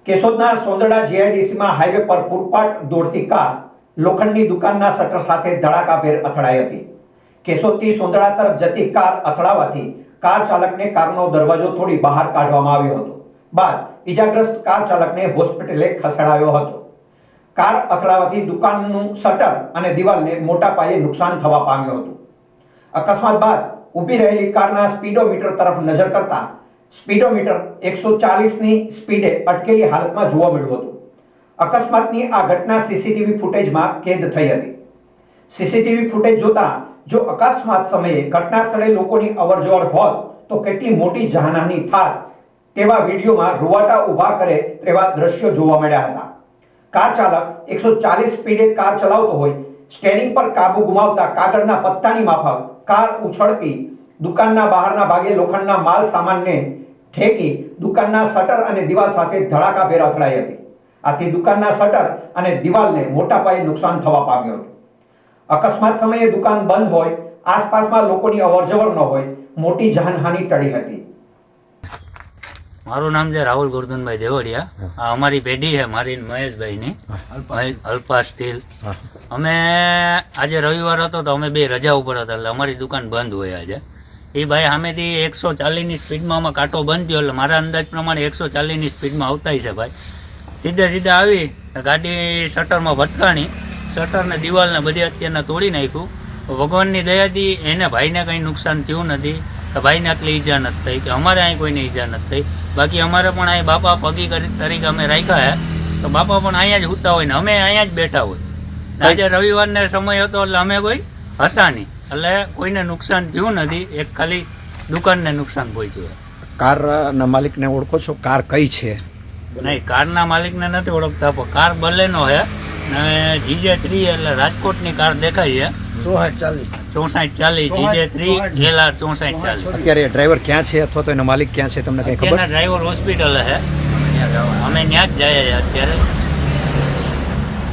કેશોદના સોંદરડા જીઆઈડીસીમાં highway પર પૂરપાટ દોડતી car લોખંડની દુકાનના શટર સાથે ધડાકાભેર અથડાઈ હતી। કેશોદથી સોંદરડા તરફ જતી કાર અથડાવાથી કાર ચાલકને કારનો દરવાજો તોડી બહાર કાઢવામાં આવ્યો હતો। બાદ ઈજાગ્રસ્ત કાર ચાલકને હોસ્પિટલે ખસેડાયો હતો। કાર અથડાવાથી દુકાનનું શટર અને દિવાલને મોટા પાયે નુકસાન થવા પામ્યું હતું। અકસ્માત બાદ ઊભી રહેલી કારના સ્પીડોમીટર તરફ નજર કરતા સ્પીડોમીટર 140ની સ્પીડે અટકેલી હાલતમાં જોવા મળ્યું હતું। અકસ્માતની આ ઘટના સીસીટીવી ફૂટેજમાં કેદ થઈ હતી। સીસીટીવી ફૂટેજ જોતા જો અકસ્માત સમયે ઘટના સ્થળે લોકોની અવરજવર હોત તો કેટલી મોટી જાનહાનિ થાત તેવા વિડીયોમાં રૂવાટા ઊભા કરે તેવા દ્રશ્યો જોવા મળ્યા હતા। કાર ચાલક 140 સ્પીડે કાર ચલાવતો હોય સ્ટેરિંગ પર કાબુ ગુમાવતા કાગળના પત્તાની માફક કાર ઉછળતી દુકાનના બહારના ભાગે લોખંડના માલ સામાનને ઠેકી દુકાનના શટર અને દિવાલ સાથે ધડાકાભેર અથડાઈ હતી। આથી દુકાનના શટર અને દિવાલને મોટા પાયે નુકસાન થવા પામ્યું હતું। અકસ્માત સમયે દુકાન બંધ હોય આસપાસમાં લોકોની અવરજવર ન હોય મોટી જાનહાનિ ટળી હતી। મારું નામ છે રાહુલ ગોરધનભાઈ દેવડિયા। આ અમારી પેઢી છે મારી મહેશભાઈની અલ્પા સ્ટીલ। અમે આજે રવિવાર હતો તો અમે બે રજા ઉપર હતા એટલે અમારી દુકાન બંધ હોય આજે। એ ભાઈ સામેથી 140ની સ્પીડમાં આમાં કાંટો બંધ થયો એટલે મારા અંદાજ પ્રમાણે 140ની સ્પીડમાં આવતા છે ભાઈ। સીધા આવી ગાડી શટરમાં ભટકાણી, શટર ને દિવાલ ને બધી અત્યારના તોડી નાખ્યું। ભગવાનની દયાથી એને ભાઈને કંઈ નુકસાન થયું નથી, ભાઈને આટલી ઈજા નથી થઈ કે અમારે અહીં કોઈને ઈજા નથી થઈ। બાકી અમારે પણ અહીં બાપા પગી તરીકે અમે રાખ્યા હે તો બાપા પણ અહીંયા જ હુતા હોય ને અમે અહીંયા જ બેઠા હોય। આજે રવિવારનો સમય હતો એટલે અમે કોઈ હતા નહીં એટલે કોઈને નુકસાન થયું નથી, એક ખાલી દુકાનને નુકસાન પહોંચ્યું। કારના માલિકને ઓળખો છો? કાર કઈ છે? નહીં, કારના માલિકને નથી ઓળખતા પણ કાર બલેનો છે ને GJ3 એટલે રાજકોટની કાર દેખાય છે 6440 GJ3 LR 6440। અત્યારે ડ્રાઈવર ક્યાં છે અથવા તો એનો માલિક ક્યાં છે તમને કઈ ખબર? ડ્રાઈવર હોસ્પિટલ છે, અમે ત્યાં જ જઈએ અત્યારે।